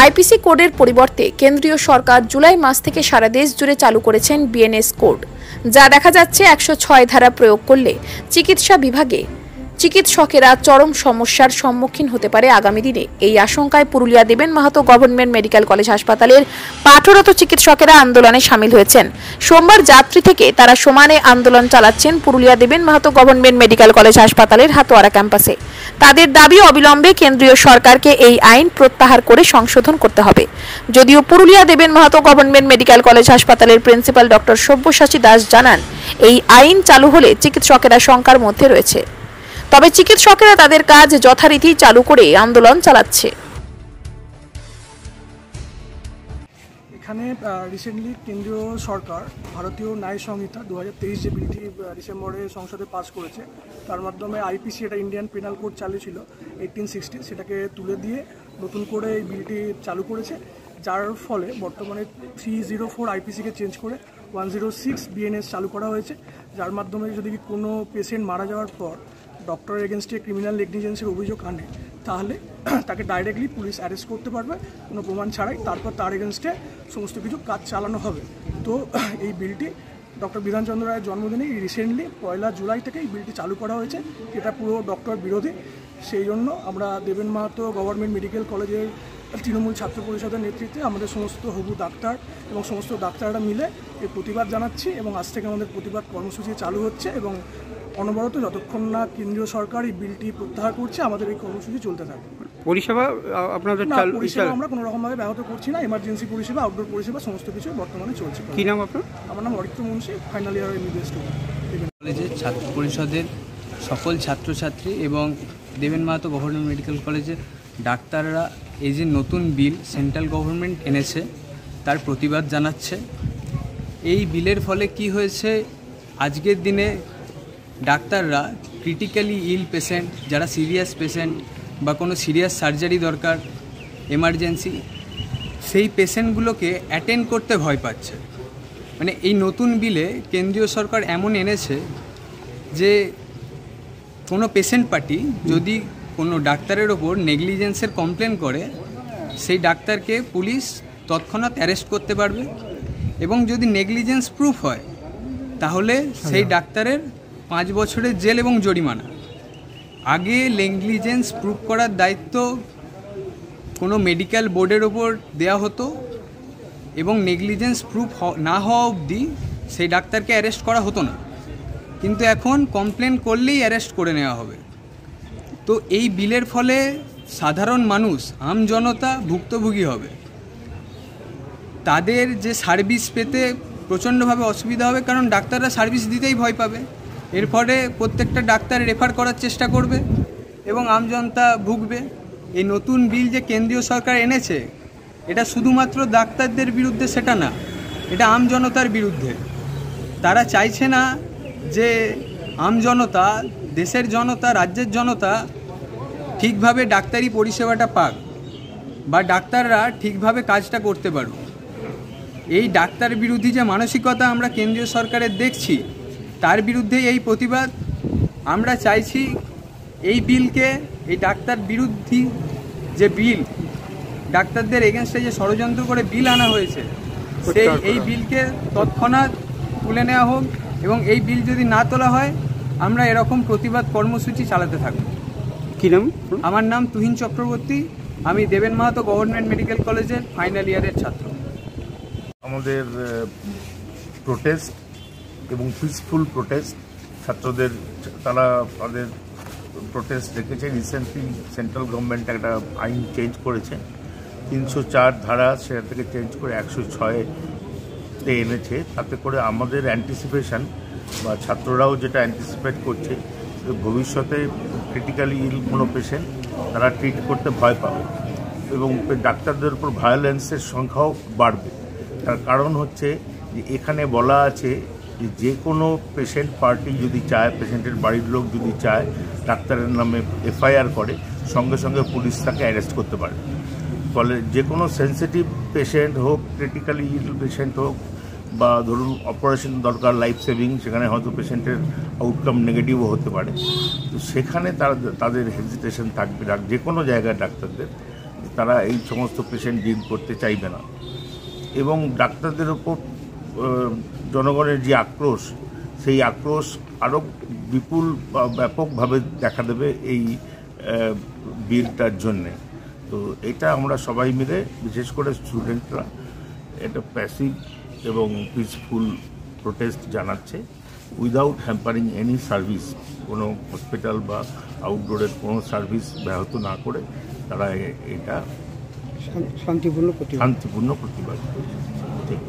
IPC কোডের পরিবর্তে কেন্দ্রীয় সরকার জুলাই মাস থেকে সারা দেশ জুড়ে চালু করেছেন বিএনএস কোড, যা দেখা যাচ্ছে 106 ধারা প্রয়োগ করলে চিকিৎসা বিভাগে চিকিৎসকেরা চরম সমস্যার সম্মুখীন হতে পারে আগামী দিনে। এই আশঙ্কায় পুরুলিয়া দেবেন মাহাতো গভর্নমেন্ট মেডিকেল কলেজ হাসপাতালের পাঠরত চিকিৎসকেরা আন্দোলনে সামিল হয়েছেন। সোমবার যাত্রী থেকে তারা সমানে আন্দোলন চালাচ্ছেন পুরুলিয়া দেবেন মাহাতো গভর্নমেন্ট মেডিকেল কলেজ হাসপাতালের হাতোয়ারা ক্যাম্পাসে। তাদের দাবি, অবিলম্বে কেন্দ্রীয় সরকারকে এই আইন প্রত্যাহার করে সংশোধন করতে হবে। যদিও পুরুলিয়া দেবেন মাহাতো গভর্নমেন্ট মেডিকেল কলেজ হাসপাতালের প্রিন্সিপাল ডক্টর সব্যসাচী দাস জানান, এই আইন চালু হলে চিকিৎসকেরা শঙ্কার মধ্যে রয়েছে, তবে চিকিৎসকেরা তাদের কাজ যথারীতি চালু করে আন্দোলন চালাচ্ছে। এখানে রিসেন্টলি কেন্দ্রীয় সরকার ভারতীয় ন্যায় সংহিতা 2023 যে বিলটি ডিসেম্বরে সংসদে পাস করেছে, তার মাধ্যমে আইপিসি, এটা ইন্ডিয়ান পেনাল কোড চালু ছিল 1860, সেটাকে তুলে দিয়ে নতুন করে এই বিলটি চালু করেছে, যার ফলে বর্তমানে 304 আইপিসিকে চেঞ্জ করে 106 বিএনএস চালু করা হয়েছে, যার মাধ্যমে যদি কোনো পেশেন্ট মারা যাওয়ার পর ডক্টরের এগেনস্টে ক্রিমিনাল নেগলিজেন্সের অভিযোগ আনে, তাহলে তাকে ডাইরেক্টলি পুলিশ অ্যারেস্ট করতে পারবে কোনো প্রমাণ ছাড়াই। তারপর তার এগেনস্টে সমস্ত কিছু কাজ চালানো হবে। তো এই বিলটি ডক্টর বিধানচন্দ্র রায়ের জন্মদিনে রিসেন্টলি 1 জুলাই থেকে এই বিলটি চালু করা হয়েছে, এটা পুরো ডক্টর বিরোধী। সেই জন্য আমরা দেবেন মাহাতো গভর্নমেন্ট মেডিকেল কলেজের তৃণমূল ছাত্র পরিষদের নেতৃত্বে আমাদের সমস্ত হবু ডাক্তার এবং সমস্ত ডাক্তাররা মিলে এই প্রতিবাদ জানাচ্ছি, এবং আজ থেকে আমাদের প্রতিবাদ কর্মসূচি চালু হচ্ছে, এবং অনবরত যতক্ষণ না কেন্দ্রীয় সরকার এই বিলটি প্রত্যাহার করছে আমাদের এই কর্মসূচি চলতে থাকবে। পরিষেবা আপনাদের পরিষেবা আমরা কোনো রকমভাবে ব্যাহত করছি না। এমার্জেন্সি পরিষেবা, আউটডোর পরিষেবা সমস্ত কিছু বর্তমানে চলছে। কি নাম আপনার? আমার নাম Aritra Munshi, final year MBBS student. কলেজের ছাত্র পরিষদের সকল ছাত্রছাত্রী এবং দেবেন মাহাতো গভর্নমেন্ট মেডিকেল কলেজের ডাক্তাররা এই যে নতুন বিল সেন্ট্রাল গভর্নমেন্ট এনেছে তার প্রতিবাদ জানাচ্ছে। এই বিলের ফলে কি হয়েছে, আজকের দিনে ডাক্তাররা ক্রিটিক্যালি ইল পেশেন্ট, যারা সিরিয়াস পেশেন্ট বা কোনো সিরিয়াস সার্জারি দরকার, এমার্জেন্সি, সেই পেশেন্টগুলোকে অ্যাটেন্ড করতে ভয় পাচ্ছে। মানে এই নতুন বিলে কেন্দ্রীয় সরকার এমন এনেছে যে কোনো পেশেন্ট পার্টি যদি কোনো ডাক্তারের ওপর নেগলিজেন্সের কমপ্লেন করে, সেই ডাক্তারকে পুলিশ তৎক্ষণাৎ অ্যারেস্ট করতে পারবে, এবং যদি নেগলিজেন্স প্রুফ হয় তাহলে সেই ডাক্তারের 5 বছরের জেল এবং জরিমানা। আগে নেগলিজেন্স প্রুফ করার দায়িত্ব কোনো মেডিকেল বোর্ডের ওপর দেওয়া হতো, এবং নেগলিজেন্স প্রুফ না হওয়া অবধি সেই ডাক্তারকে অ্যারেস্ট করা হতো না, কিন্তু এখন কমপ্লেন করলেই অ্যারেস্ট করে নেওয়া হবে। তো এই বিলের ফলে সাধারণ মানুষ, আমজনতা ভুক্তভোগী হবে, তাদের যে সার্ভিস পেতে প্রচণ্ডভাবে অসুবিধা হবে, কারণ ডাক্তাররা সার্ভিস দিতেই ভয় পাবে। এর ফলে প্রত্যেকটা ডাক্তার রেফার করার চেষ্টা করবে এবং আমজনতা ভুগবে। এই নতুন বিল যে কেন্দ্রীয় সরকার এনেছে, এটা শুধুমাত্র ডাক্তারদের বিরুদ্ধে সেটা না, এটা আমজনতার বিরুদ্ধে। তারা চাইছে না যে আমজনতা, দেশের জনতা, রাজ্যের জনতা ঠিকভাবে ডাক্তারি পরিষেবাটা পাক, বা ডাক্তাররা ঠিকভাবে কাজটা করতে পারুক। এই ডাক্তার বিরোধী যে মানসিকতা আমরা কেন্দ্রীয় সরকারের দেখছি, তার বিরুদ্ধে এই প্রতিবাদ। আমরা চাইছি এই বিলকে, এই ডাক্তার বিরোধী যে বিল, ডাক্তারদের এগেনস্টে যে ষড়যন্ত্র করে বিল আনা হয়েছে, এই বিলকে তৎক্ষণাৎ তুলে নেওয়া হোক, এবং এই বিল যদি না তোলা হয় আমরা এরকম প্রতিবাদ কর্মসূচি চালাতে থাকব। কি নাম? আমার নাম তুহিন চক্রবর্তী, আমি দেবেন মাহাতো গভর্নমেন্ট মেডিকেল কলেজের ফাইনাল ইয়ারের ছাত্র। আমাদের প্রোটেস্ট এবং পিসফুল প্রোটেস্ট, ছাত্রদের তারা তাদের প্রোটেস্ট রেখেছে। রিসেন্টলি সেন্ট্রাল গভর্নমেন্ট একটা আইন চেঞ্জ করেছে, 304 ধারা সেটা থেকে চেঞ্জ করে 106-তে এনেছে। তাতে করে আমাদের অ্যান্টিসিপেশন বা ছাত্ররাও যেটা অ্যান্টিসিপেট করছে, ভবিষ্যতে ক্রিটিক্যালি ইল কোনো পেশেন্ট তারা ট্রিট করতে ভয় পাবে, এবং ডাক্তারদের উপর ভায়োলেন্সের সংখ্যাও বাড়বে। তার কারণ হচ্ছে যে এখানে বলা আছে যে কোনো পেশেন্ট পার্টি যদি চায়, পেশেন্টের বাড়ির লোক যদি চায়, ডাক্তারের নামে এফআইআর করে, সঙ্গে সঙ্গে পুলিশ তাকে অ্যারেস্ট করতে পারে। ফলে যে কোনো সেন্সিটিভ পেশেন্ট হোক, ক্রিটিক্যালি ইল পেশেন্ট হোক, বা ধরুন অপারেশন দরকার, লাইফ সেভিং, সেখানে হয়তো পেশেন্টের আউটকাম নেগেটিভও হতে পারে, তো সেখানে তাদের হেজিটেশন থাকবে যে কোনো জায়গায় ডাক্তারদের। তারা এই সমস্ত পেশেন্ট ডিল করতে চাইবে না। এবং ডাক্তারদের ওপর জনগণের যে আক্রোশ, সেই আক্রোশ আরও বিপুল বা ব্যাপকভাবে দেখা দেবে এই বিলটার জন্যে। তো এটা আমরা সবাই মিলে, বিশেষ করে স্টুডেন্টরা, এটা প্যাসিভ এবং পিসফুল প্রোটেস্ট জানাচ্ছে, উইদাউট হ্যাম্পারিং এনি সার্ভিস। কোনো হসপিটাল বা আউটডোরের কোনো সার্ভিস ব্যাহত না করে তারা এটা শান্তিপূর্ণ প্রতিবাদ করছে। ঠিক।